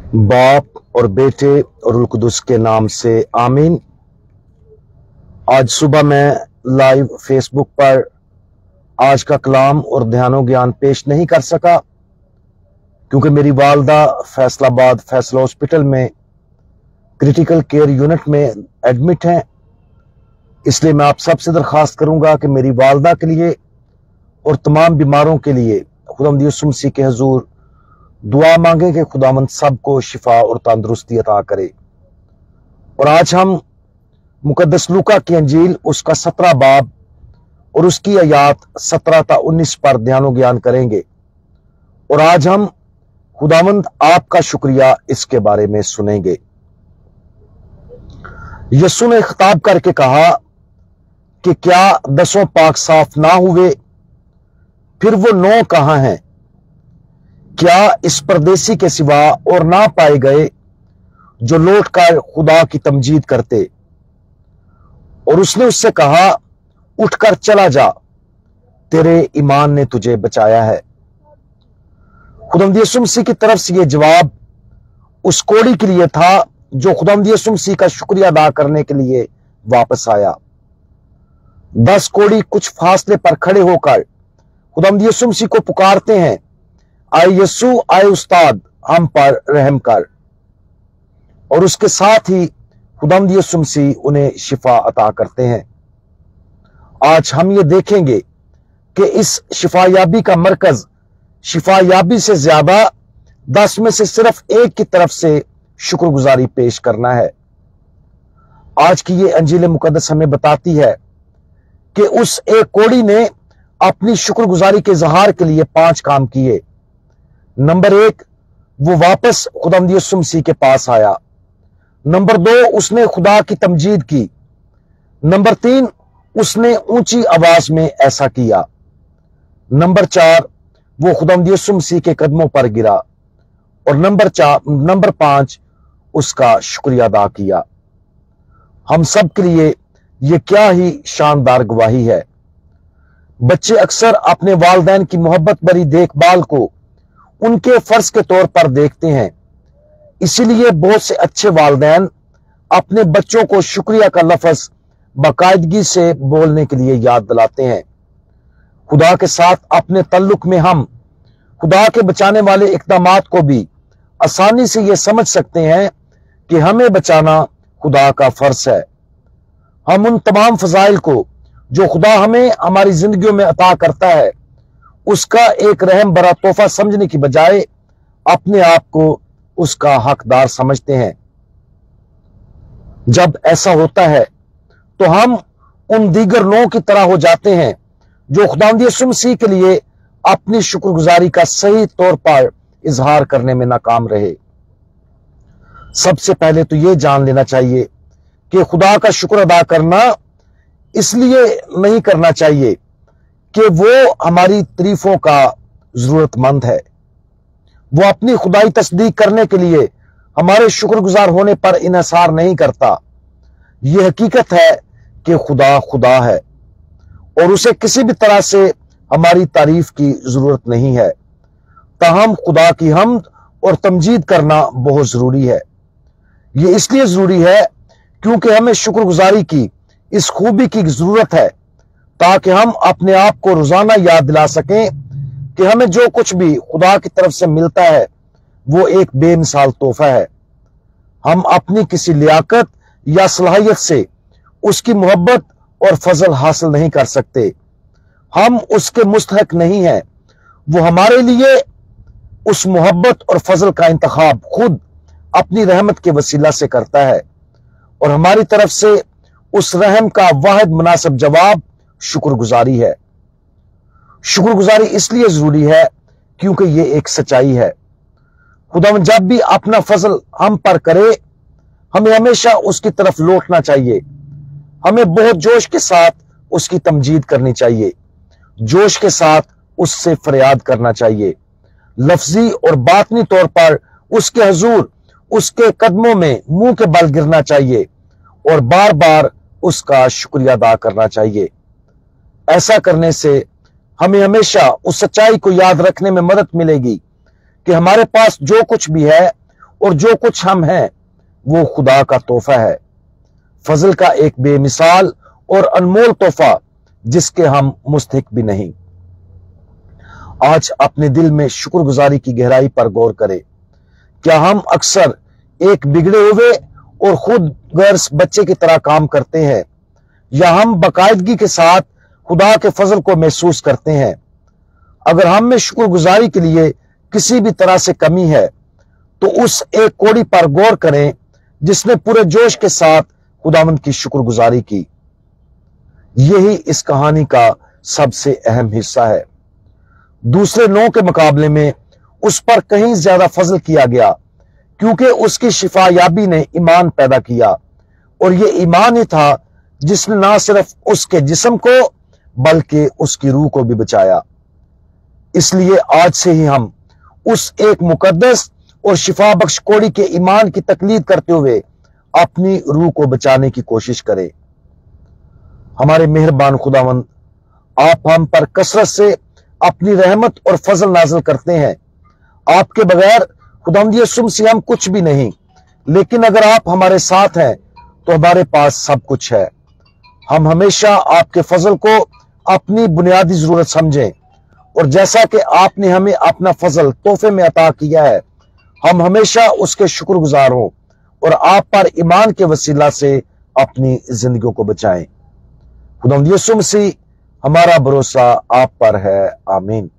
बाप और बेटे और रूह कुदुस के नाम से आमीन। आज सुबह मैं लाइव फेसबुक पर आज का कलाम और ध्यानो ज्ञान पेश नहीं कर सका क्योंकि मेरी वालदा फैसलाबाद फैसला हॉस्पिटल में क्रिटिकल केयर यूनिट में एडमिट हैं। इसलिए मैं आप सबसे दरख्वास्त करूंगा कि मेरी वालदा के लिए और तमाम बीमारों के लिए खुदावंद यीशु मसीह के हुजूर दुआ मांगे कि खुदावंद सबको शिफा और तंदुरुस्ती अता करे। और आज हम मुकद्दस लूका की अंजील उसका 17 बाब और उसकी आयात 17 ता 19 पर ध्यानो ज्ञान करेंगे। और आज हम खुदावंद आपका शुक्रिया इसके बारे में सुनेंगे। यीशु ने खिताब करके कहा कि क्या 10 पाक साफ ना हुए? फिर वो 9 कहां हैं? क्या इस परदेसी के सिवा और ना पाए गए जो लौट कर खुदा की तमजीद करते? और उसने उससे कहा, उठकर चला जा, तेरे ईमान ने तुझे बचाया है। खुदावंद यीशु मसीह की तरफ से यह जवाब उस कोढ़ी के लिए था जो खुदावंद यीशु मसीह का शुक्रिया अदा करने के लिए वापस आया। 10 कोढ़ी कुछ फासले पर खड़े होकर खुदावंद यीशु मसीह को पुकारते हैं, आए यीशु, आए उस्ताद, हम पर रहम कर। और उसके साथ ही खुदावंद यीशु मसीह उन्हें शिफा अता करते हैं। आज हम ये देखेंगे कि इस शिफायाबी का मरकज शिफायाबी से ज्यादा 10 में से सिर्फ एक की तरफ से शुक्रगुजारी पेश करना है। आज की ये अंजील मुकद्दस हमें बताती है कि उस एक कोढ़ी ने अपनी शुक्रगुजारी के इजहार के लिए 5 काम किए। नंबर 1, वो वापस खुदावंद यीशु मसीह के पास आया। नंबर 2, उसने खुदा की तमजीद की। नंबर 3, उसने ऊंची आवाज में ऐसा किया। नंबर 4, वो खुदावंद यीशु मसीह के कदमों पर गिरा। और नंबर 5, उसका शुक्रिया अदा किया। हम सब के लिए ये क्या ही शानदार गवाही है। बच्चे अक्सर अपने वालिदैन की मोहब्बत भरी देखभाल को उनके फर्ज के तौर पर देखते हैं। इसीलिए बहुत से अच्छे वालिदैन अपने बच्चों को शुक्रिया का लफ्ज बाकायदगी से बोलने के लिए याद दिलाते हैं। खुदा के साथ अपने तल्लुक में हम खुदा के बचाने वाले इक़दामात को भी आसानी से यह समझ सकते हैं कि हमें बचाना खुदा का फर्ज है। हम उन तमाम फजाइल को जो खुदा हमें हमारी जिंदगियों में अता करता है उसका एक रहम भरा तोहफा समझने की बजाय अपने आप को उसका हकदार समझते हैं। जब ऐसा होता है तो हम उन दीगर लोगों की तरह हो जाते हैं जो खुदावंद यीशु मसीह के लिए अपनी शुक्रगुजारी का सही तौर पर इजहार करने में नाकाम रहे। सबसे पहले तो यह जान लेना चाहिए कि खुदा का शुक्र अदा करना इसलिए नहीं करना चाहिए कि वो हमारी तारीफों का जरूरतमंद है। वो अपनी खुदाई तस्दीक करने के लिए हमारे शुक्रगुजार होने पर इन्हिसार नहीं करता। यह हकीकत है कि खुदा खुदा है और उसे किसी भी तरह से हमारी तारीफ की जरूरत नहीं है। ताहम खुदा की हम्द और तमजीद करना बहुत जरूरी है। यह इसलिए जरूरी है क्योंकि हमें शुक्रगुजारी की इस खूबी की जरूरत है ताकि हम अपने आप को रोजाना याद दिला सकें कि हमें जो कुछ भी खुदा की तरफ से मिलता है वो एक बेमिसाल तोहफा है। हम अपनी किसी लियाकत या सलाहियत से उसकी मोहब्बत और फजल हासिल नहीं कर सकते। हम उसके मुस्तहक नहीं हैं। वो हमारे लिए उस मोहब्बत और फजल का इंतखाब खुद अपनी रहमत के वसीला से करता है और हमारी तरफ से उस रहम का वाहिद मुनासिब जवाब शुक्रगुजारी है। शुक्रगुजारी इसलिए जरूरी है क्योंकि यह एक सच्चाई है। खुदावंद जब भी अपना फजल हम पर करे हमें हमेशा उसकी तरफ लौटना चाहिए। हमें बहुत जोश के साथ उसकी तमजीद करनी चाहिए, जोश के साथ उससे फरियाद करना चाहिए, लफ्जी और बातनी तौर पर उसके हुजूर उसके कदमों में मुंह के बल गिरना चाहिए और बार बार उसका शुक्रिया अदा करना चाहिए। ऐसा करने से हमें हमेशा उस सच्चाई को याद रखने में मदद मिलेगी कि हमारे पास जो कुछ भी है और जो कुछ हम हैं वो खुदा का तोहफा है, फजल का एक बेमिसाल और अनमोल तोहफा जिसके हम मुस्तहिक भी नहीं। आज अपने दिल में शुक्रगुजारी की गहराई पर गौर करें। क्या हम अक्सर एक बिगड़े हुए और खुद गर्ज बच्चे की तरह काम करते हैं, या हम बाकायदगी के साथ खुदा के फजल को महसूस करते हैं? अगर हम में शुक्रगुजारी के लिए किसी भी तरह से कमी है तो उस एक कोड़ी पर गौर करें जिसने पूरे जोश के साथ खुदावंद की शुक्रगुजारी की। यही इस कहानी का सबसे अहम हिस्सा है। दूसरे 9 के मुकाबले में उस पर कहीं ज्यादा फजल किया गया क्योंकि उसकी शिफायाबी ने ईमान पैदा किया, और ये ईमान ही था जिसने ना सिर्फ उसके जिस्म को बल्कि उसकी रूह को भी बचाया। इसलिए आज से ही हम उस एक मुकद्दस और शिफा बख्श कोड़ी के ईमान की तकलीद करते हुए अपनी रूह को बचाने की कोशिश करें। हमारे मेहरबान खुदावंद, आप हम पर कसरत से अपनी रहमत और फजल नाज़िल करते हैं। आपके बगैर खुदावंद यीशु मसीह हम कुछ भी नहीं, लेकिन अगर आप हमारे साथ हैं तो हमारे पास सब कुछ है। हम हमेशा आपके फजल को अपनी बुनियादी जरूरत समझें, और जैसा कि आपने हमें अपना फजल तोहफे में अता किया है, हम हमेशा उसके शुक्रगुजार हों और आप पर ईमान के वसीला से अपनी जिंदगियों को बचाएं। खुदावंद यीशु मसीह, हमारा भरोसा आप पर है। आमीन।